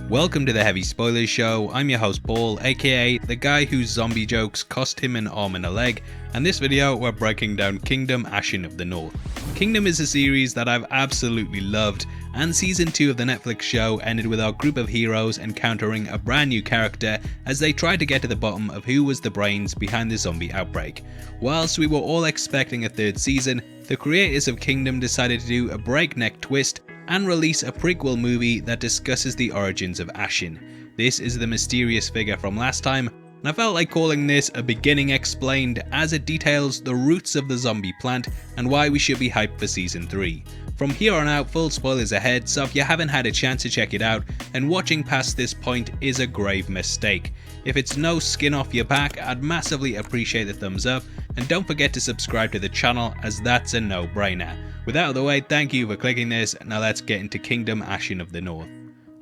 Welcome to the Heavy Spoilers Show. I'm your host Paul, aka the guy whose zombie jokes cost him an arm and a leg, and this video we're breaking down Kingdom Ashin of the North. Kingdom is a series that I've absolutely loved, and season 2 of the Netflix show ended with our group of heroes encountering a brand new character as they tried to get to the bottom of who was the brains behind the zombie outbreak. Whilst we were all expecting a third season, the creators of Kingdom decided to do a breakneck twist and release a prequel movie that discusses the origins of Ashin. This is the mysterious figure from last time, and I felt like calling this a beginning explained as it details the roots of the zombie plant and why we should be hyped for season 3. From here on out, full spoilers ahead, so if you haven't had a chance to check it out, and watching past this point is a grave mistake. If it's no skin off your back, I'd massively appreciate the thumbs up, and don't forget to subscribe to the channel as that's a no-brainer. With that out of the way, thank you for clicking this, now let's get into Kingdom Ashin of the North.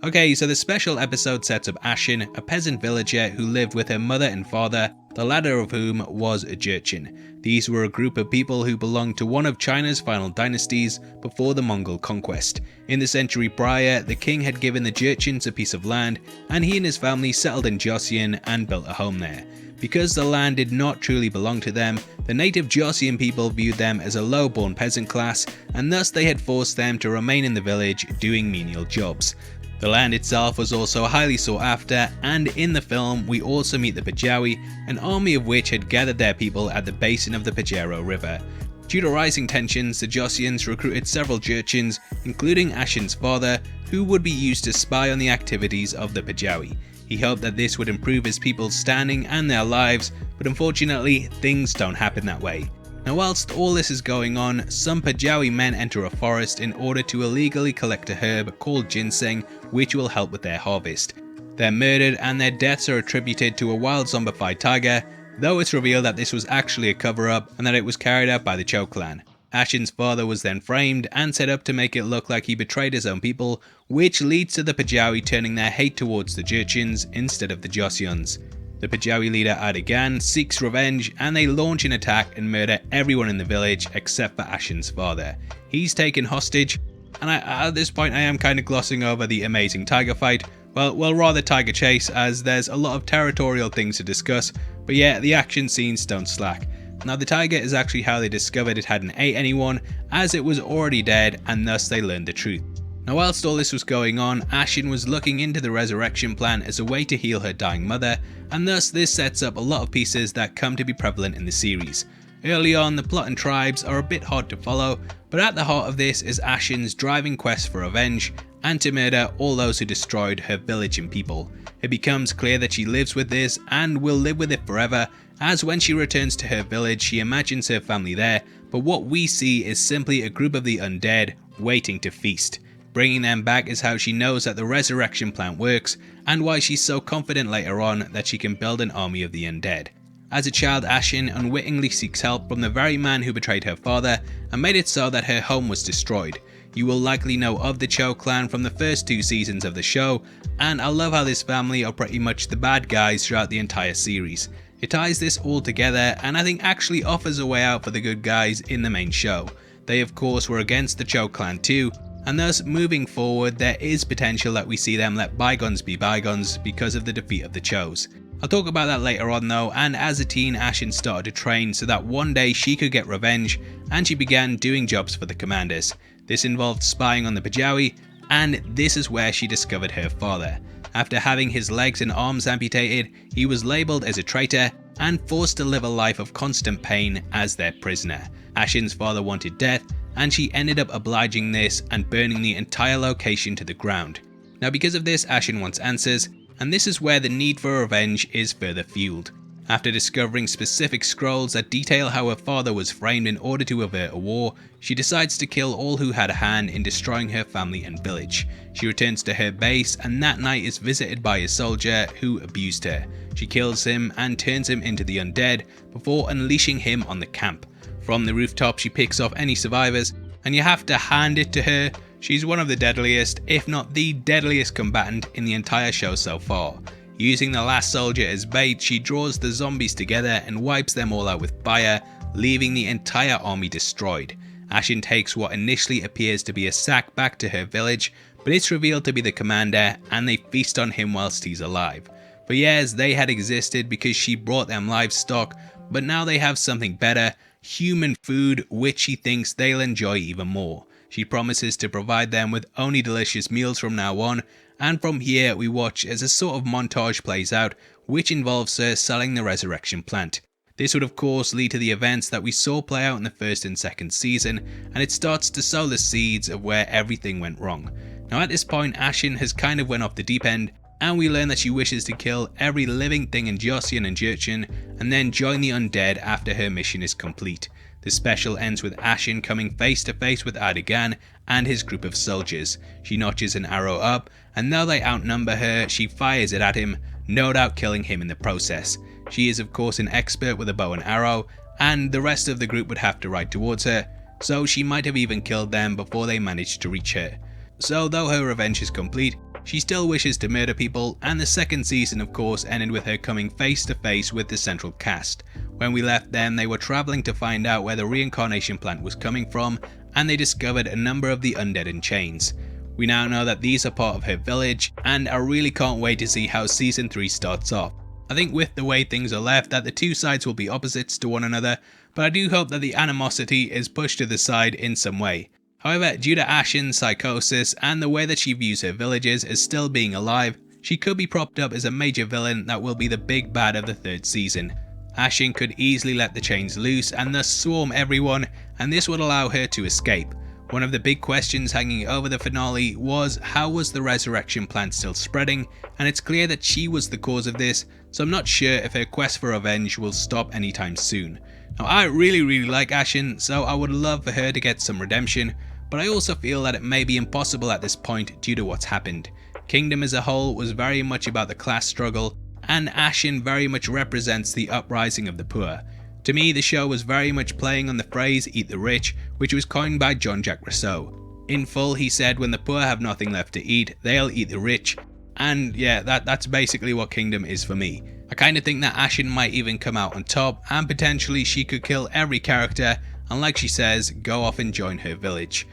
Okay, so the special episode sets up Ashin, a peasant villager who lived with her mother and father, the latter of whom was a Jurchen. These were a group of people who belonged to one of China's final dynasties before the Mongol conquest. In the century prior, the king had given the Jurchens a piece of land, and he and his family settled in Joseon and built a home there. Because the land did not truly belong to them, the native Joseon people viewed them as a low-born peasant class, and thus they had forced them to remain in the village doing menial jobs. The land itself was also highly sought after, and in the film we also meet the Pajawi, an army of which had gathered their people at the basin of the Pajero River. Due to rising tensions, the Joseons recruited several Jurchens, including Ashin's father, who would be used to spy on the activities of the Pajawi. He hoped that this would improve his people's standing and their lives, but unfortunately things don't happen that way. Now whilst all this is going on, some Pajawi men enter a forest in order to illegally collect a herb called ginseng, which will help with their harvest. They're murdered and their deaths are attributed to a wild zombified tiger, though it's revealed that this was actually a cover-up and that it was carried out by the Cho clan. Ashin's father was then framed and set up to make it look like he betrayed his own people, which leads to the Pajawi turning their hate towards the Jurchens instead of the Joseons. The Pajawi leader Adigan seeks revenge and they launch an attack and murder everyone in the village except for Ashin's father. He's taken hostage, and at this point I am kind of glossing over the amazing tiger fight. Well rather tiger chase, as there's a lot of territorial things to discuss, but yeah, the action scenes don't slack. Now the tiger is actually how they discovered it hadn't ate anyone, as it was already dead, and thus they learned the truth. Now whilst all this was going on, Ashin was looking into the resurrection plan as a way to heal her dying mother, and thus this sets up a lot of pieces that come to be prevalent in the series. Early on, the plot and tribes are a bit hard to follow, but at the heart of this is Ashin's driving quest for revenge and to murder all those who destroyed her village and people. It becomes clear that she lives with this and will live with it forever, as when she returns to her village she imagines her family there, but what we see is simply a group of the undead waiting to feast. Bringing them back is how she knows that the resurrection plant works, and why she's so confident later on that she can build an army of the undead. As a child, Ashin unwittingly seeks help from the very man who betrayed her father and made it so that her home was destroyed. You will likely know of the Cho clan from the first 2 seasons of the show, and I love how this family are pretty much the bad guys throughout the entire series. It ties this all together and I think actually offers a way out for the good guys in the main show. They of course were against the Cho clan too, and thus moving forward there is potential that we see them let bygones be bygones because of the defeat of the Chos. I'll talk about that later on though, and as a teen Ashin started to train so that one day she could get revenge, and she began doing jobs for the commanders. This involved spying on the Pajawi, and this is where she discovered her father. After having his legs and arms amputated, he was labelled as a traitor and forced to live a life of constant pain as their prisoner. Ashin's father wanted death, and she ended up obliging this and burning the entire location to the ground. Now because of this, Ashin wants answers, and this is where the need for revenge is further fueled. After discovering specific scrolls that detail how her father was framed in order to avert a war, she decides to kill all who had a hand in destroying her family and village. She returns to her base, and that night is visited by a soldier who abused her. She kills him and turns him into the undead before unleashing him on the camp. From the rooftop she picks off any survivors, and you have to hand it to her, she's one of the deadliest, if not the deadliest combatant in the entire show so far. Using the last soldier as bait, she draws the zombies together and wipes them all out with fire, leaving the entire army destroyed. Ashin takes what initially appears to be a sack back to her village, but it's revealed to be the commander and they feast on him whilst he's alive. For years they had existed because she brought them livestock, but now they have something better, human food, which she thinks they'll enjoy even more. She promises to provide them with only delicious meals from now on, and from here we watch as a sort of montage plays out, which involves her selling the resurrection plant. This would of course lead to the events that we saw play out in the first and second season, and it starts to sow the seeds of where everything went wrong. Now at this point Ashin has kind of went off the deep end, and we learn that she wishes to kill every living thing in Joseon and Jurchen and then join the undead after her mission is complete. The special ends with Ashin coming face to face with Ardagan and his group of soldiers. She notches an arrow up, and though they outnumber her, she fires it at him, no doubt killing him in the process. She is of course an expert with a bow and arrow, and the rest of the group would have to ride towards her, so she might have even killed them before they managed to reach her. So though her revenge is complete, she still wishes to murder people, and the second season of course ended with her coming face to face with the central cast. When we left them, they were travelling to find out where the reincarnation plant was coming from, and they discovered a number of the undead in chains. We now know that these are part of her village, and I really can't wait to see how season 3 starts off. I think with the way things are left that the two sides will be opposites to one another, but I do hope that the animosity is pushed to the side in some way. However, due to Ashin's psychosis and the way that she views her villagers as still being alive, she could be propped up as a major villain that will be the big bad of the third season. Ashin could easily let the chains loose and thus swarm everyone, and this would allow her to escape. One of the big questions hanging over the finale was how was the resurrection plant still spreading, and it's clear that she was the cause of this, so I'm not sure if her quest for revenge will stop anytime soon. Now I really like Ashin, so I would love for her to get some redemption, but I also feel that it may be impossible at this point due to what's happened. Kingdom as a whole was very much about the class struggle, and Ashin very much represents the uprising of the poor. To me, the show was very much playing on the phrase "eat the rich," which was coined by Jean-Jacques Rousseau. In full, he said when the poor have nothing left to eat, they'll eat the rich, and yeah, that's basically what Kingdom is for me. I kinda think that Ashin might even come out on top, and potentially she could kill every character, and like she says, go off and join her village.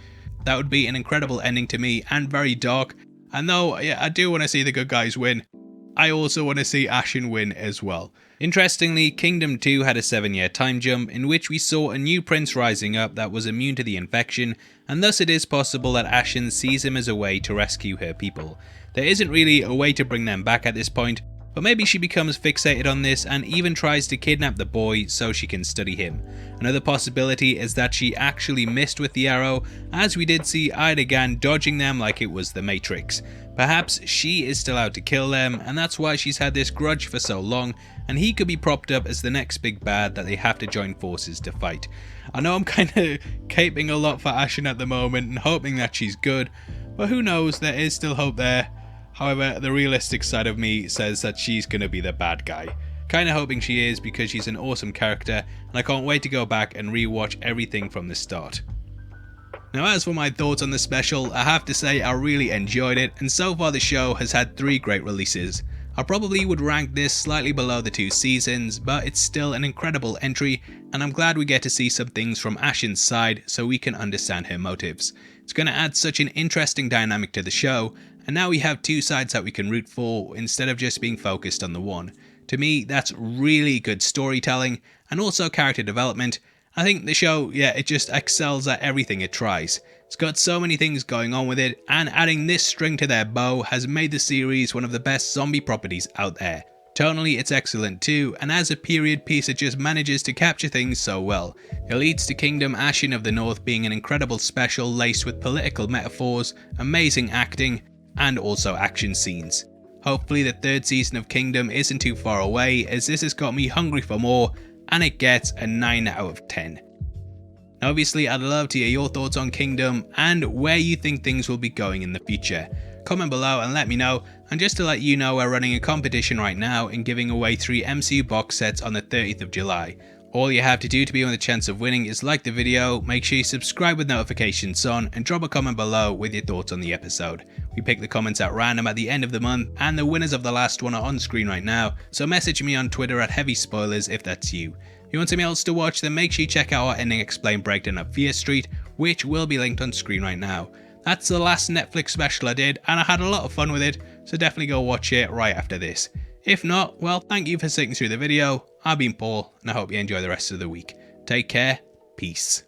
That would be an incredible ending to me, and very dark, and though I do want to see the good guys win, I also want to see Ashin win as well. Interestingly, Kingdom 2 had a 7-year time jump in which we saw a new prince rising up that was immune to the infection, and thus it is possible that Ashin sees him as a way to rescue her people. There isn't really a way to bring them back at this point, but maybe she becomes fixated on this and even tries to kidnap the boy so she can study him. Another possibility is that she actually missed with the arrow, as we did see Ardagan dodging them like it was the Matrix. Perhaps she is still out to kill them, and that's why she's had this grudge for so long, and he could be propped up as the next big bad that they have to join forces to fight. I know I'm kinda caping a lot for Ashin at the moment and hoping that she's good, but who knows, there is still hope there. However, the realistic side of me says that she's gonna be the bad guy. Kinda hoping she is because she's an awesome character, and I can't wait to go back and rewatch everything from the start. Now as for my thoughts on the special, I have to say I really enjoyed it, and so far the show has had 3 great releases. I probably would rank this slightly below the 2 seasons, but it's still an incredible entry, and I'm glad we get to see some things from Ashin's side so we can understand her motives. It's going to add such an interesting dynamic to the show, and now we have 2 sides that we can root for instead of just being focused on the one. To me, that's really good storytelling and also character development. I think the show, it just excels at everything it tries. It's got so many things going on with it, and adding this string to their bow has made the series one of the best zombie properties out there. Tonally, it's excellent too, and as a period piece it just manages to capture things so well. It leads to Kingdom Ashin of the North being an incredible special laced with political metaphors, amazing acting, and also action scenes. Hopefully the 3rd season of Kingdom isn't too far away, as this has got me hungry for more, and it gets a 9 out of 10. Now obviously I'd love to hear your thoughts on Kingdom and where you think things will be going in the future. Comment below and let me know, and just to let you know, we're running a competition right now and giving away 3 MCU box sets on the 30th of July. All you have to do to be on the chance of winning is like the video, make sure you subscribe with notifications on, and drop a comment below with your thoughts on the episode. We pick the comments at random at the end of the month, and the winners of the last one are on screen right now, so message me on Twitter at Heavy Spoilers if that's you. If you want something else to watch, then make sure you check out our ending explained breakdown of Fear Street, which will be linked on screen right now. That's the last Netflix special I did, and I had a lot of fun with it, so definitely go watch it right after this. If not, well, thank you for sticking through the video. I've been Paul, and I hope you enjoy the rest of the week. Take care, peace.